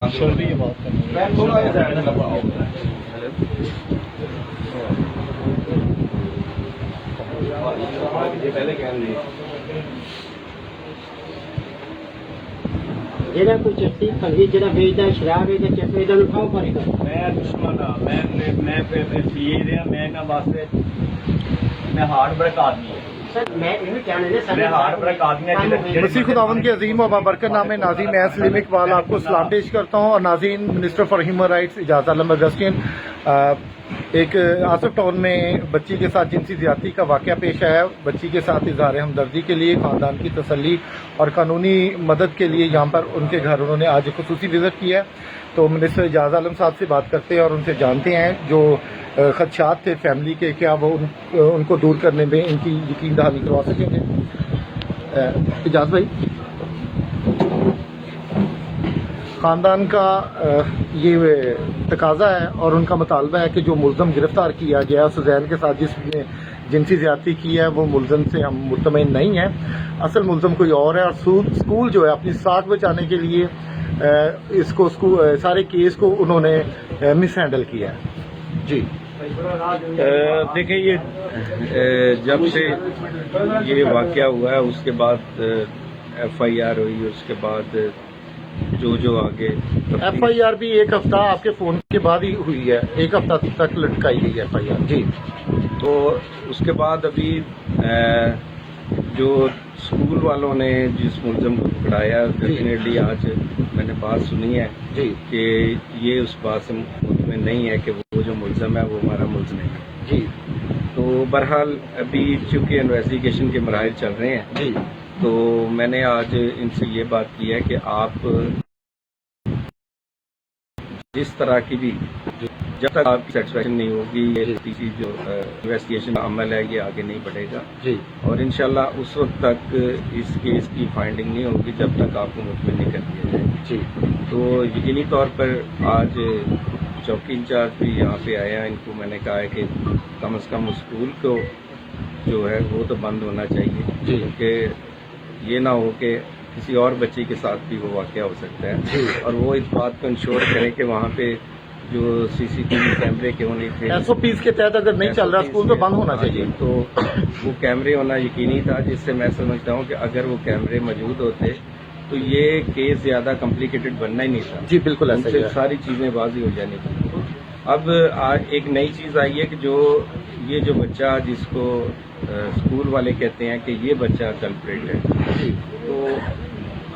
چل رہی ہے بات جہاں کوئی چٹی پنجی جہاں بیچتا ہے شراب بیچتا چٹی یہ کھاؤ پڑے گا میں دشمن ہاں میں سی رہا میں انہوں واسطے میں ہارڈ ورک آدمی ہوں مسیح خداوند کے عظیم و بابرکت نام ناظرین میں سلیم اقبال آپ کو سلام پیش کرتا ہوں. اور ناظرین، منسٹر فار ہیومن رائٹس اعجاز عالم اگسٹین ایک آصف ٹاؤن میں بچی کے ساتھ جنسی زیادتی کا واقعہ پیش آیا. بچی کے ساتھ اظہار ہمدردی کے لیے، خاندان کی تسلی اور قانونی مدد کے لیے یہاں پر ان کے گھر انہوں نے آج خصوصی وزٹ کیا. تو منسٹر اعجاز عالم صاحب سے بات کرتے ہیں اور ان سے جانتے ہیں جو خدشات تھے فیملی کے، کیا وہ ان کو دور کرنے میں ان کی یقین دہانی کروا سکیں گے. اعجاز بھائی، خاندان کا یہ تقاضا ہے اور ان کا مطالبہ ہے کہ جو ملزم گرفتار کیا گیا سزین کے ساتھ جس نے جنسی زیادتی کی ہے وہ ملزم سے ہم مطمئن نہیں ہیں. اصل ملزم کوئی اور ہے اور اسکول جو ہے اپنی ساکھ بچانے کے لیے اس کو سارے کیس کو انہوں نے مس ہینڈل کیا ہے. جی دیکھیں، یہ جب سے یہ واقعہ ہوا ہے اس کے بعد ایف آئی آر ہوئی، اس کے بعد جو آگے ایف آئی آر بھی ایک ہفتہ آپ کے فون کے بعد ہی ہوئی ہے، ایک ہفتہ تک لٹکائی گئی ایف آئی آر. جی، تو اس کے بعد ابھی جو اسکول والوں نے جس ملزم کو پکڑایا، ڈیفینیٹلی آج میں نے بات سنی ہے جی کہ یہ اس بات سے مطمئن نہیں ہے کہ وہ جو ملزم ہے وہ ہمارا ملزم ہے. جی تو بہرحال ابھی چونکہ انویسٹیگیشن کے مراحل چل رہے ہیں، جی تو میں نے آج ان سے یہ بات کی ہے کہ آپ جس طرح کی بھی جب تک آپ کی سیٹسفیکشن نہیں ہوگی یہ تیسری جو انویسٹیگیشن کا عمل ہے یہ آگے نہیں بڑھے گا. جی اور انشاءاللہ اس وقت تک اس کیس کی فائنڈنگ نہیں ہوگی جب تک آپ کو مطمئن نہیں کر دیا جائے. جی تو یقینی طور پر آج چوکی انچارج بھی یہاں پہ آئے ہیں. ان کو میں نے کہا ہے کہ کم از کم اسکول کو جو ہے وہ تو بند ہونا چاہیے، جی کیونکہ یہ نہ ہو کہ کسی اور بچے کے ساتھ بھی وہ واقعہ ہو سکتا ہے. اور وہ اس بات کو انشور کریں کہ وہاں پہ جو سی سی ٹی وی کیمرے کیوں نہیں تھے، ایس او پیز کے تحت اگر نہیں چل رہا اسکول تو بند ہونا چاہیے. تو وہ کیمرے ہونا یقینی تھا، جس سے میں سمجھتا ہوں کہ اگر وہ کیمرے موجود ہوتے تو یہ کیس زیادہ کمپلیکیٹڈ بننا ہی نہیں تھا. جی بالکل ان ایسا سے ہی ہے. ساری چیزیں واضح ہو جانی تھی. اب آج ایک نئی چیز آئی ہے کہ یہ جو بچہ جس کو اسکول والے کہتے ہیں کہ یہ بچہ کلپریٹ ہے، تو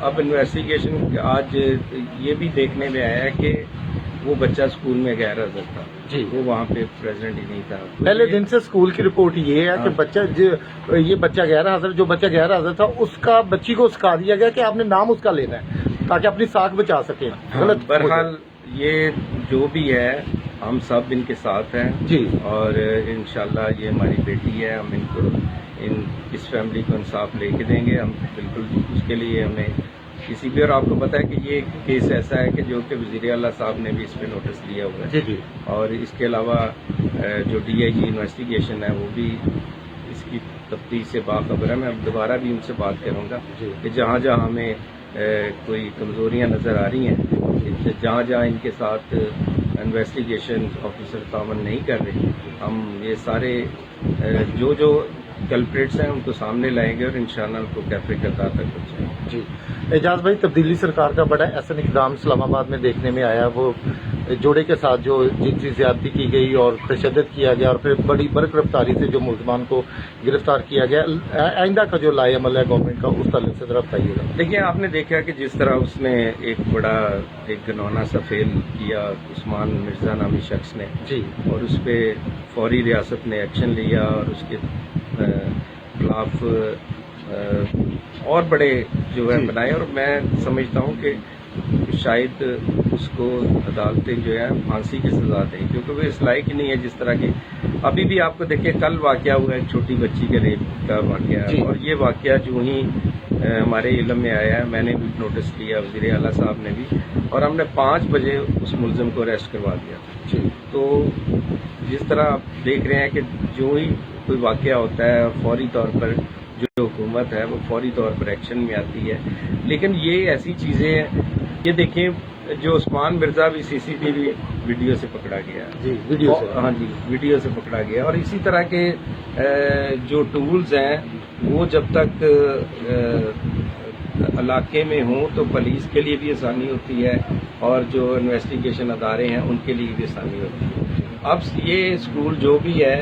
اب انویسٹیگیشن آج یہ بھی دیکھنے میں آیا ہے کہ وہ بچہ اسکول میں غیر حاضر تھا. جی، وہ وہاں پہ پریزنٹ ہی نہیں تھا. پہلے دن سے اسکول کی رپورٹ یہ ہے کہ یہ بچہ غیر حاضر، جو بچہ غیر حاضر تھا اس کا بچی کو سکھا دیا گیا کہ آپ نے نام اس کا لینا ہے تاکہ اپنی ساکھ بچا سکیں. غلط. بہرحال یہ جو بھی ہے ہم سب ان کے ساتھ ہیں. جی اور انشاءاللہ یہ ہماری بیٹی ہے، ہم ان کو اس فیملی کو انصاف لے کے دیں گے. ہم بالکل اس کے لیے ہمیں کسی بھی، اور آپ کو پتا ہے کہ یہ کیس ایسا ہے کہ جو کہ وزیر اعلیٰ صاحب نے بھی اس پہ نوٹس لیا ہوا ہے. جی جی اور اس کے علاوہ جو ڈی آئی جی انویسٹیگیشن ہے وہ بھی اس کی تفتیش سے باخبر ہے. میں اب دوبارہ بھی ان سے بات کروں گا کہ جہاں جہاں ہمیں کوئی کمزوریاں نظر آ رہی ہیں، جہاں جہاں ان کے ساتھ انویسٹیگیشن آفیسر تعاون نہیں کر رہے، ہم یہ سارے جو کلپریٹس ہیں ان کو سامنے لائیں گے اور انشاءاللہ ان کو کیفے کردار تک پہنچائیں گے. جی. اعجاز بھائی، تبدیلی سرکار کا بڑا احسن اقدام اسلام آباد میں دیکھنے میں آیا. وہ جوڑے کے ساتھ جو جنسی زیادتی کی گئی اور تشدد کیا گیا اور پھر بڑی برق رفتاری سے جو ملزمان کو گرفتار کیا گیا، آئندہ کا جو لائے عمل ہے گورنمنٹ کا اس تعلق سے ذرا بتائیے گا. دیکھیے، آپ نے دیکھا کہ جس طرح اس نے ایک بڑا گنونا سا فیل کیا عثمان مرزا نامی شخص نے، جی اور اس پہ فوری ریاست نے ایکشن لیا اور اس کے خلاف اور بڑے جو ہے بنائے. اور میں سمجھتا ہوں کہ شاید اس کو عدالتیں جو ہے پھانسی کی سزا دیں، کیونکہ وہ اس لائق ہی نہیں ہے. جس طرح کی ابھی بھی آپ کو دیکھیں، کل واقعہ ہوا ہے چھوٹی بچی کے ریپ کا واقعہ، اور یہ واقعہ جو ہی ہمارے علم میں آیا ہے میں نے بھی نوٹس لیا، وزیر اعلیٰ صاحب نے بھی، اور ہم نے 5 بجے اس ملزم کو اریسٹ کروا دیا. جی تو جس طرح آپ دیکھ رہے ہیں کہ جو ہی کوئی واقعہ ہوتا ہے فوری طور پر جو حکومت ہے وہ فوری طور پر ایکشن میں آتی ہے. لیکن یہ ایسی چیزیں ہیں، یہ دیکھیں जो उस्मान मिर्जा भी सीसीटीवी वीडियो से पकड़ा गया। जी वीडियो से। हाँ जी, वीडियो से पकड़ा गया। और इसी तरह के जो टूल्स हैं वो जब तक इलाके में हों तो पुलिस के लिए भी आसानी होती है और जो इन्वेस्टिगेशन अदारे हैं उनके लिए भी आसानी होती है। अब ये स्कूल जो भी है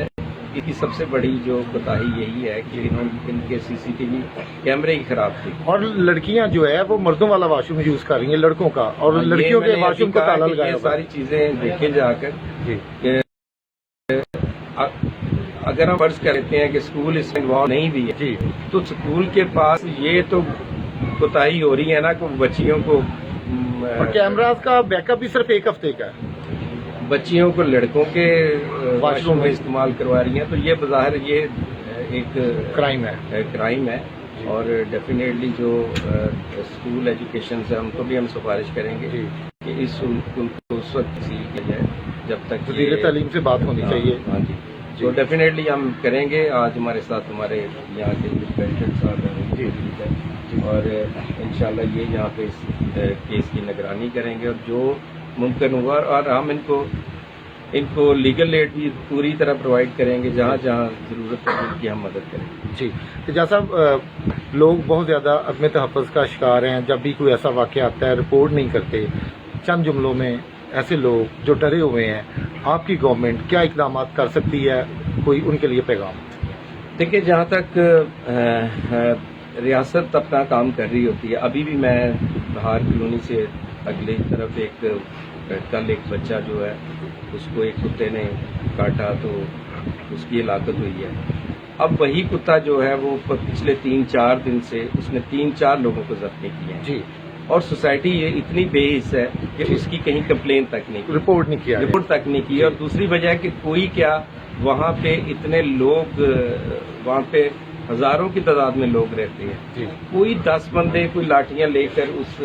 इसकी सबसे बड़ी जो कोताही यही है कि इनके सीसीटीवी कैमरे ही खराब थे। और लड़कियां जो है वो मर्दों वाला वॉशरूम यूज कर रही हैं, लड़कों का, और ये लड़कियों के मैंने अभी वॉशरूम को कहा ताला कि लगाया ये हुआ है। सारी चीजें देखे जाकर जी अगर हम फर्ज करते हैं कि स्कूल इसमें इन्वॉल्व नहीं भी है जी तो स्कूल के पास ये तो कोताही हो रही है ना कि बच्चियों को और कैमरास का बैकअप भी सिर्फ एक हफ्ते का है। बच्चियों को लड़कों के वॉशरूम वॉशरूम में में इस्तेमाल करवा रही हैं, तो ये बज़ाहिर ये एक क्राइम है। क्राइम है। और डेफिनेटली जो स्कूल एजुकेशन से हमको भी हम सिफारिश करेंगे जी। कि इस स्कूल को उस वक्त सील किया जाए जब तक वज़ीर तालीम से बात होनी चाहिए। हाँ जी, तो डेफिनेटली हम करेंगे। आज हमारे साथ हमारे यहाँ के प्रेसिडेंट साहब हैं जी। और इंशाल्लाह ये यहाँ पे इस केस की निगरानी करेंगे और जो मुमकिन हुआ और हम इनको लीगल एड भी पूरी तरह प्रोवाइड करेंगे, जहाँ जहाँ ज़रूरत है उनकी हम मदद करेंगे। जी तो जैसा लोग बहुत ज़्यादा अदम तहफ़्फ़ुज़ का शिकार हैं, जब भी कोई ऐसा वाक़या आता है रिपोर्ट नहीं करते। चंद जुमलों में ऐसे लोग जो डरे हुए हैं, आपकी गवर्नमेंट क्या इक़दाम कर सकती है, कोई उनके लिए पैगाम? देखिए, जहाँ तक रियासत अपना काम कर रही होती है, अभी भी मैं बाहर कॉलोनी से अगली तरफ कल एक बच्चा जो है उसको एक कुत्ते ने काटा तो उसकी हलाकत हुई है। अब वही कुत्ता जो है वो पिछले 3-4 दिन से उसने 3-4 लोगों को जख्मी किए हैं जी। और सोसाइटी ये इतनी बेहिस है कि उसकी कहीं कंप्लेन तक नहीं की, रिपोर्ट नहीं किया, रिपोर्ट तक नहीं की। और दूसरी वजह कि कोई क्या वहाँ पे इतने लोग, वहाँ पे हजारों की तादाद में लोग रहते हैं, जी। कोई 10 बंदे कोई लाठियां लेकर उस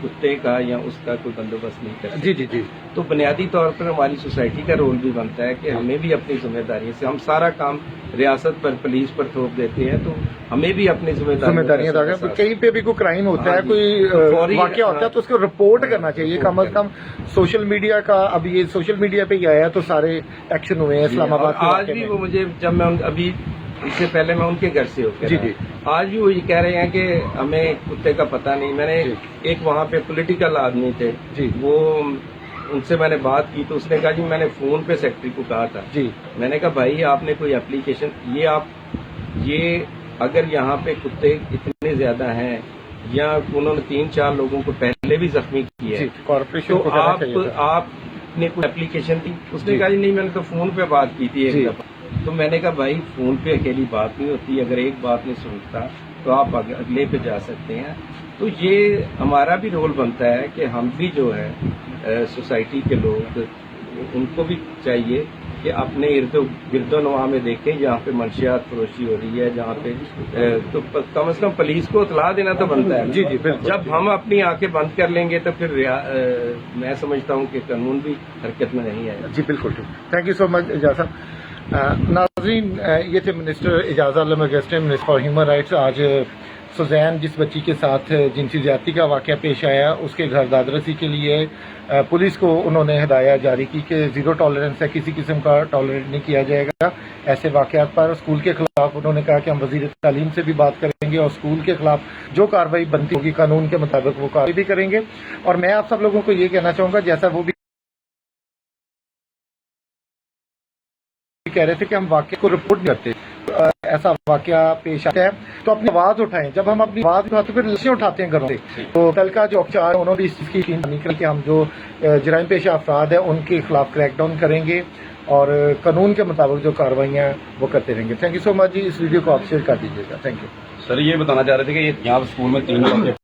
कुत्ते का या उसका कोई बंदोबस्त नहीं करते। जी जी जी। तो बुनियादी तौर पर हमारी सोसाइटी का रोल भी बनता है कि हमें भी अपनी जिम्मेदारी से, हम सारा काम रियासत पर पुलिस पर थोप देते हैं, तो हमें भी अपनी जिम्मेदारियां कहीं पे भी कोई क्राइम होता है, कोई वाकया होता है तो उसको रिपोर्ट करना चाहिए कम अज कम। सोशल मीडिया का, अब ये सोशल मीडिया पे ही आया तो सारे एक्शन हुए हैं इस्लामाबाद के आज भी वो मुझे, जब मैं अभी इससे पहले मैं उनके घर से होकर जी जी, आज भी वो ये कह रहे हैं कि हमें कुत्ते का पता नहीं। मैंने एक वहाँ पे पॉलिटिकल आदमी थे जी, वो उनसे मैंने बात की तो उसने कहा जी मैंने फोन पे सेक्रेटरी को कहा था जी। मैंने कहा भाई आपने कोई एप्लीकेशन, ये अगर यहाँ पे कुत्ते इतने ज्यादा हैं या उन्होंने 3-4 लोगों को पहले भी जख्मी किया है कॉर्पोरेशन तो आपने कोई एप्लीकेशन दी? उसने कहा जी नहीं, मैंने तो फोन पे बात की थी एक दफा। तो मैंने कहा भाई फोन पे अकेली बात नहीं होती, अगर एक बात नहीं सुनता तो आप अगले पे जा सकते हैं। तो ये हमारा भी रोल बनता है कि हम भी जो है सोसाइटी के लोग, उनको भी चाहिए कि अपने गिरदोनवा में देखें जहाँ पे मंशियात फरोशी हो रही है, जहाँ पे तो कम से कम पुलिस को इतला देना तो बनता है। जी जी बिल्कुल। जब हम अपनी आंखें बंद कर लेंगे तो फिर मैं समझता हूँ कि कानून भी हरकत में नहीं आएगा। जी बिल्कुल ठीक। Thank you so much Ejaz साहब। नाज़रीन, ये थे minister Ejaz Alam Augustine, minister for human rights. आज सुजैन जिस बच्ची के साथ जिनसी ज्यादती का वाक़या पेश आया, उसके घर दादरसी के लिए पुलिस को उन्होंने हिदायत जारी की कि ज़ीरो टॉलरेंस है, किसी किस्म का टॉलरेट नहीं किया जाएगा ऐसे वाक़यात पर। स्कूल के खिलाफ उन्होंने कहा कि हम वज़ीर तालीम से भी बात करेंगे और स्कूल के खिलाफ जो कार्रवाई बनती होगी कानून के मुताबिक वो कार्रवाई भी करेंगे। और मैं आप सब लोगों को ये कहना चाहूँगा, जैसा वो भी कह रहे थे कि हम वाक़े को रिपोर्ट नहीं करते, ऐसा वाक़या पेश आता है तो अपनी आवाज़ उठाएं। जब हम अपनी आवाज़ उठाते हैं फिर लक्ष्य उठाते हैं घरों से। तो कल का जो औपचार उन्होंने भी इस चीज़ की यकीन निकल कि हम जो जराइम पेशा अफराद हैं उनके खिलाफ क्रैकडाउन करेंगे और कानून के मुताबिक जो कार्रवाइयाँ वो करते रहेंगे। थैंक यू सो मच जी। इस वीडियो को आप शेयर कर दीजिएगा। Thank you sir. ये बताना चाह रहे थे कि यहाँ स्कूल में 3